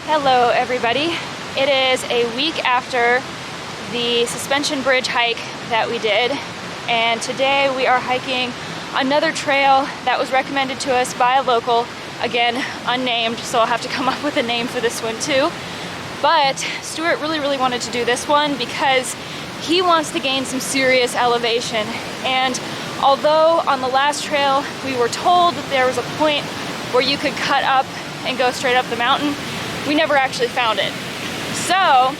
Hello everybody. It is a week after the suspension bridge hike that we did, and today we are hiking another trail that was recommended to us by a local, again unnamed, so I'll have to come up with a name for this one too. But Stuart really wanted to do this one because he wants to gain some serious elevation, and although on the last trail we were told that there was a point where you could cut up and go straight up the mountain, we never actually found it. So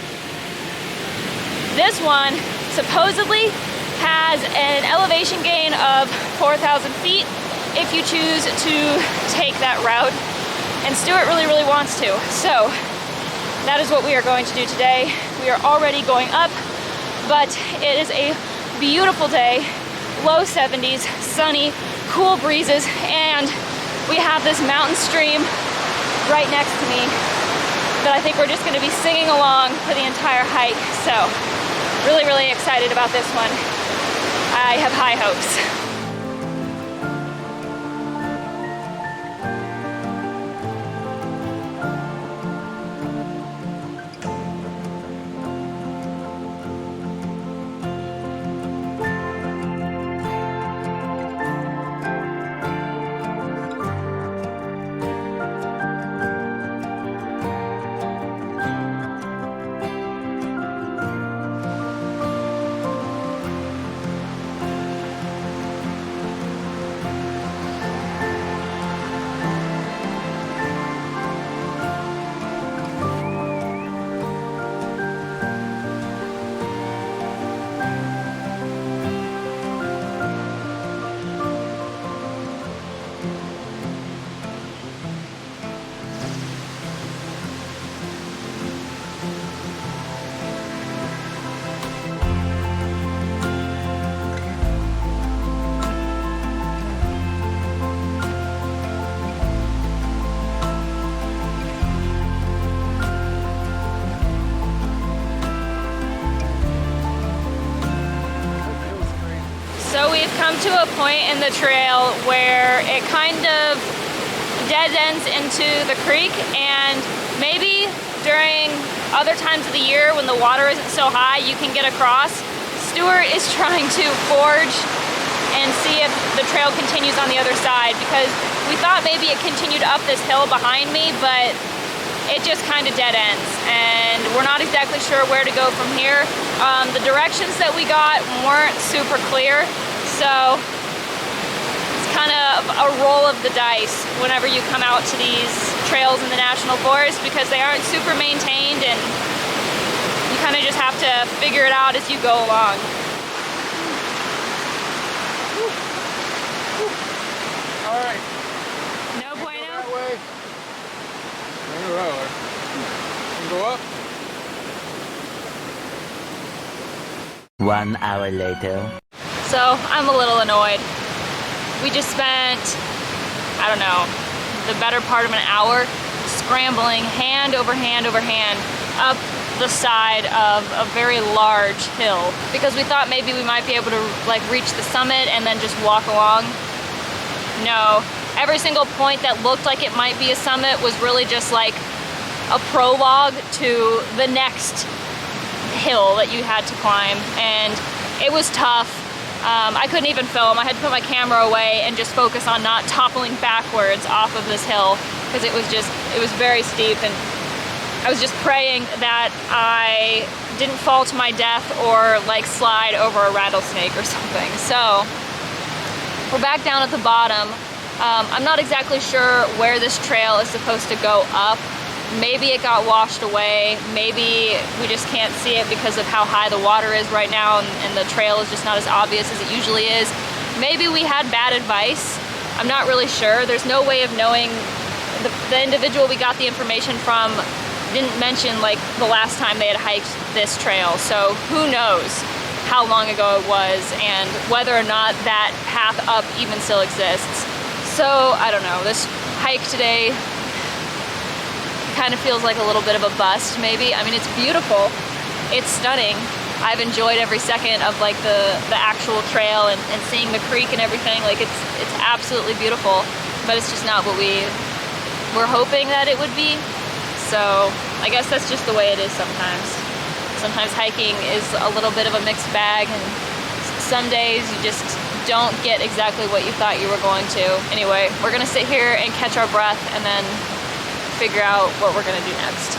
this one supposedly has an elevation gain of 4,000 feet if you choose to take that route, and Stuart really wants to. So that is what we are going to do today. We are already going up, but it is a beautiful day, low 70s, sunny, cool breezes, and we have this mountain stream right next to me that I think we're just going to be singing along for the entire hike. So really excited about this one. I have high hopes. So we've come to a point in the trail where it kind of dead ends into the creek, and maybe during other times of the year when the water isn't so high you can get across. Stuart is trying to forge and see if the trail continues on the other side, because we thought maybe it continued up this hill behind me, but it just kind of dead ends, and we're not exactly sure where to go from here. The directions that we got weren't super clear, so it's kind of a roll of the dice whenever you come out to these trails in the National Forest, because they aren't super maintained, and you kind of just have to figure it out as you go along. All right. No bueno? Go that way. Go that way. And go up. 1 hour later. So I'm a little annoyed. We just spent, I don't know, the better part of an hour scrambling hand over hand over hand up the side of a very large hill because we thought maybe we might be able to like reach the summit and then just walk along. No, every single point that looked like it might be a summit was really just like a prologue to the next hill that you had to climb, and it was tough. I couldn't even film. I had to put my camera away and just focus on not toppling backwards off of this hill because it was very steep, and I was just praying that I didn't fall to my death or like slide over a rattlesnake or something. So we're back down at the bottom. I'm not exactly sure where this trail is supposed to go up. Maybe it got washed away. Maybe we just can't see it because of how high the water is right now, and the trail is just not as obvious as it usually is. Maybe we had bad advice. I'm not really sure. There's no way of knowing. The individual we got the information from didn't mention like the last time they had hiked this trail, so who knows how long ago it was and whether or not that path up even still exists. So I don't know, this hike today kind of feels like a little bit of a bust maybe. I mean, it's beautiful, it's stunning. I've enjoyed every second of like the actual trail and seeing the creek and everything. Like it's absolutely beautiful, but it's just not what we were hoping that it would be. So I guess that's just the way it is sometimes. Sometimes hiking is a little bit of a mixed bag, and some days you just don't get exactly what you thought you were going to. Anyway, we're gonna sit here and catch our breath and then figure out what we're gonna do next.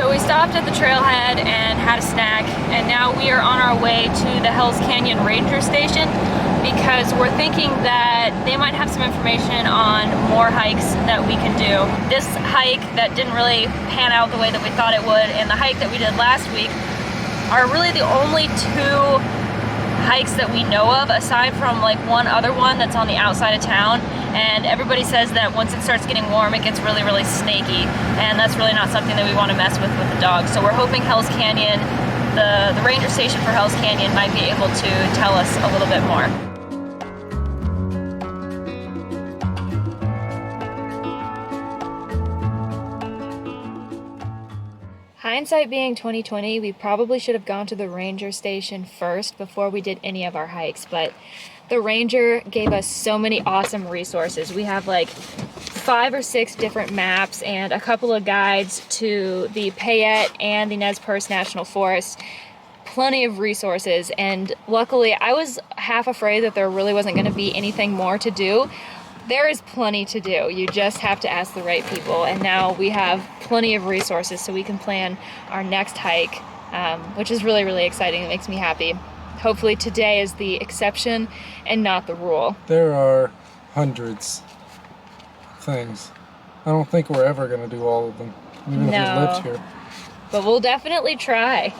So we stopped at the trailhead and had a snack, and now we are on our way to the Hells Canyon Ranger Station because we're thinking that they might have some information on more hikes that we can do. This hike that didn't really pan out the way that we thought it would, and the hike that we did last week are really the only two hikes that we know of, aside from like one other one that's on the outside of town. And everybody says that once it starts getting warm, it gets really, really snaky, and that's really not something that we want to mess with the dog. So we're hoping Hells Canyon, the ranger station for Hells Canyon, might be able to tell us a little bit more. Hindsight being 2020, we probably should have gone to the ranger station first before we did any of our hikes, but the ranger gave us so many awesome resources. We have like 5 or 6 different maps and a couple of guides to the Payette and the Nez Perce National Forest. Plenty of resources, and luckily I was half afraid that there really wasn't going to be anything more to do. There is plenty to do. You just have to ask the right people, and now we have plenty of resources so we can plan our next hike, which is really, really exciting. It makes me happy. Hopefully today is the exception and not the rule. There are hundreds of things. I don't think we're ever going to do all of them, even if we lived here. But we'll definitely try.